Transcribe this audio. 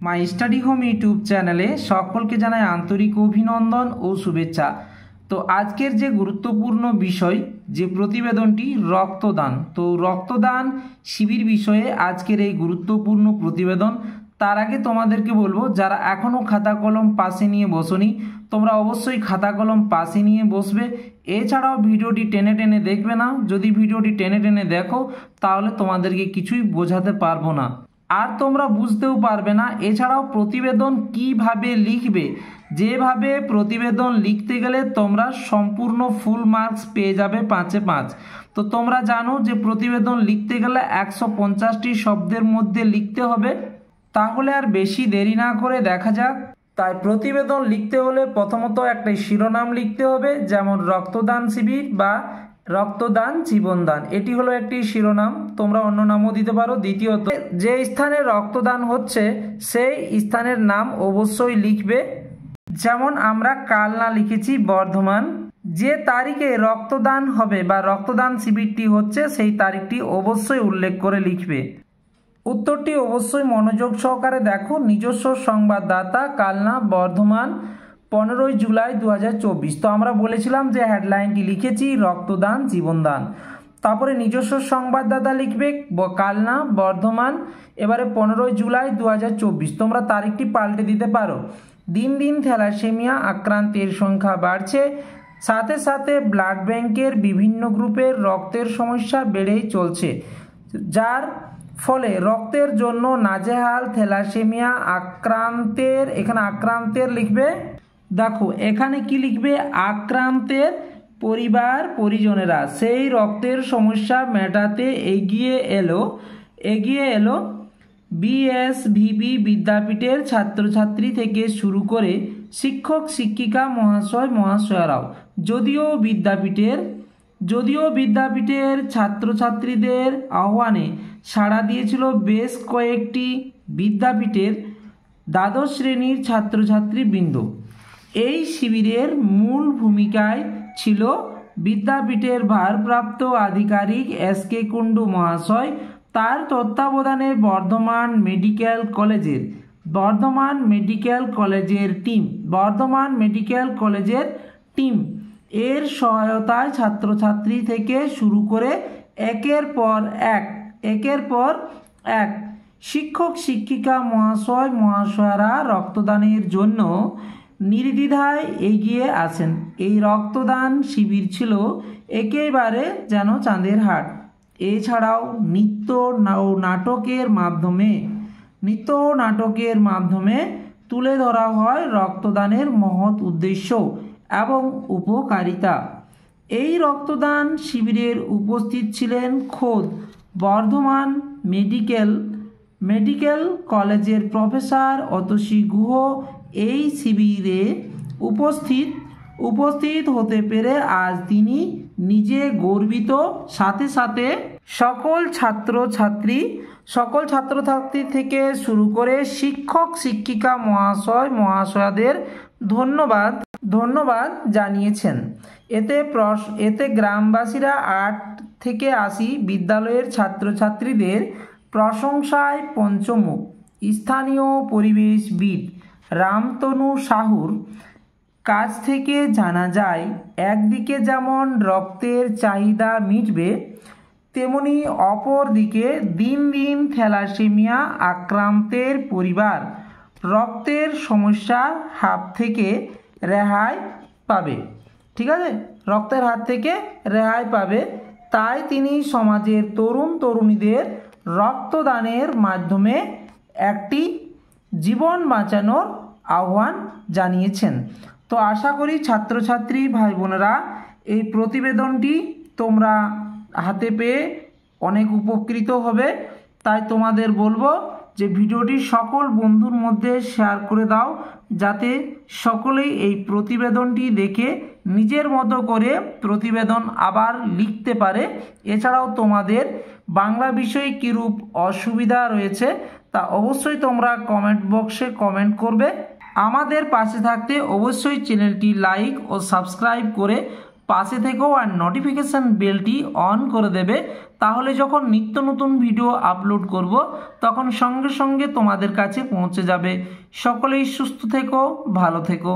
My study home YouTube চ্যানেলে সকলকে জানাই আন্তরিক অভিনন্দন ও শুভেচ্ছা। তো আজকের যে গুরুত্বপূর্ণ বিষয় যে প্রতিবেদনটি রক্তদান, তো রক্তদান শিবির বিষয়ে আজকের এই গুরুত্বপূর্ণ প্রতিবেদন। তার আগে তোমাদেরকে বলবো, যারা এখনও খাতা কলম পাশে নিয়ে বসোনি তোমরা অবশ্যই খাতা কলম পাশে নিয়ে বসবে। এছাড়াও ভিডিওটি টেনে টেনে দেখবে না, যদি ভিডিওটি টেনে টেনে দেখো তাহলে তোমাদেরকে কিছুই বোঝাতে পারবো না, আর তোমরা বুঝতেও পারবে না। এছাড়াও প্রতিবেদন কিভাবে লিখবে, যেভাবে প্রতিবেদন লিখতে গেলে তোমরা সম্পূর্ণ ফুল মার্কস পেয়ে যাবে 5-এ 5। তো তোমরা জানো যে প্রতিবেদন লিখতে গেলে 150টি শব্দের মধ্যে লিখতে হবে। তাহলে আর বেশি দেরি না করে দেখা যাক। তাই প্রতিবেদন লিখতে হলে প্রথমত একটা শিরোনাম লিখতে হবে, যেমন রক্তদান শিবির বা রক্তদান জীবনদান, এটি হলো একটি শিরোনাম। তোমরা অন্য নামও দিতে পারো। দ্বিতীয়ত, যে স্থানে রক্তদান হচ্ছে সেই স্থানের নাম অবশ্যই লিখবে, যেমন আমরা কালনা লিখেছি বর্ধমান। যে তারিখে রক্তদান হবে বা রক্তদান শিবিরটি হচ্ছে সেই তারিখটি অবশ্যই উল্লেখ করে লিখবে। উত্তরটি অবশ্যই মনোযোগ সহকারে দেখো। নিজস্ব সংবাদদাতা কালনা বর্ধমান 15ই জুলাই 2024। তো আমরা বলেছিলাম যে হেডলাইনটি লিখেছি রক্তদান জীবনদান, তারপরে নিজস্ব সংবাদদাতা লিখবে কালনা বর্ধমান, এবারে 15ই জুলাই 2024। তোমরা তারিখটি পাল্টে দিতে পারো। দিন দিন থ্যালাসেমিয়া আক্রান্তের সংখ্যা বাড়ছে, সাথে সাথে ব্লাড ব্যাংকের বিভিন্ন গ্রুপের রক্তের সমস্যা বেড়েই চলছে, যার ফলে রক্তের জন্য নাজেহাল থ্যালাসেমিয়া আক্রান্তের। এখানে আক্রান্তের লিখবে, দেখো এখানে কি লিখবে, আক্রান্তের পরিবার পরিজনেরা সেই রক্তের সমস্যা মেটাতে এগিয়ে এলো বিএসভিবি বিদ্যাপীঠের ছাত্রছাত্রী থেকে শুরু করে শিক্ষক শিক্ষিকা মহাশয়রাও। যদিও বিদ্যাপীঠের ছাত্রছাত্রীদের আহ্বানে সাড়া দিয়েছিল বেশ কয়েকটি বিদ্যাপীঠের দ্বাদশ শ্রেণীর ছাত্রছাত্রীবৃন্দ। এই শিবিরের মূল ভূমিকায় ছিল বিদ্যাপীঠের ভারপ্রাপ্ত আধিকারিক এসকে কুণ্ডু মহাশয়। তার তত্ত্বাবধানে বর্ধমান মেডিকেল কলেজের টিম এর সহায়তায় ছাত্রছাত্রী থেকে শুরু করে একের পর এক শিক্ষক শিক্ষিকা মহাশয়রা রক্তদানের জন্য নির্দ্বিধায় এগিয়ে আসেন। এই রক্তদান শিবির ছিল একেবারে যেন চাঁদের হাট। এছাড়াও নৃত্য নাটকের মাধ্যমে তুলে ধরা হয় রক্তদানের মহৎ উদ্দেশ্য এবং উপকারিতা। এই রক্তদান শিবিরের উপস্থিত ছিলেন খোদ বর্ধমান মেডিকেল কলেজের প্রফেসর অতসী গুহ। এই শিবিরে উপস্থিত হতে পেরে আজ তিনি নিজে গর্বিত, সাথে সাথে সকল ছাত্রছাত্রী থেকে শুরু করে শিক্ষক শিক্ষিকা মহাশয়দের ধন্যবাদ জানিয়েছেন। এতে গ্রামবাসীরা 8 থেকে 80 বিদ্যালয়ের ছাত্রছাত্রীদের প্রশংসায় পঞ্চমুখ। স্থানীয় পরিবেশবিদ রামতনু সাহুর কাছ থেকে জানা যায়, একদিকে যেমন রক্তের চাহিদা মিটবে, তেমনি অপরদিকে দিন দিন থ্যালাসেমিয়া আক্রান্তের পরিবার রক্তের সমস্যার হাত থেকে রেহাই পাবে। ঠিক আছে, রক্তের হাত থেকে রেহাই পাবে। তাই তিনি সমাজের তরুণীদের রক্তদানের মাধ্যমে একটি জীবন বাঁচানোর আহ্বান জানিয়েছেন। তো আশা করি ছাত্রছাত্রী ভাই বোনেরা এই প্রতিবেদনটি তোমরা হাতে পেয়ে অনেক উপকৃত হবে। তাই তোমাদের বলবো যে ভিডিওটি সকল বন্ধুর মধ্যে শেয়ার করে দাও, যাতে সকলেই এই প্রতিবেদনটি দেখে নিজের মতো করে প্রতিবেদন আবার লিখতে পারে। এছাড়াও তোমাদের বাংলা বিষয়ে কীরূপ অসুবিধা রয়েছে তা অবশ্যই তোমরা কমেন্ট বক্সে কমেন্ট করবে। আমাদের পাশে থাকতে অবশ্যই চ্যানেলটি লাইক ও সাবস্ক্রাইব করে পাশে থেকেও আর নোটিফিকেশান বেলটি অন করে দেবে, তাহলে যখন নিত্য নতুন ভিডিও আপলোড করব তখন সঙ্গে সঙ্গে তোমাদের কাছে পৌঁছে যাবে। সকলেই সুস্থ থেকো, ভালো থেকো।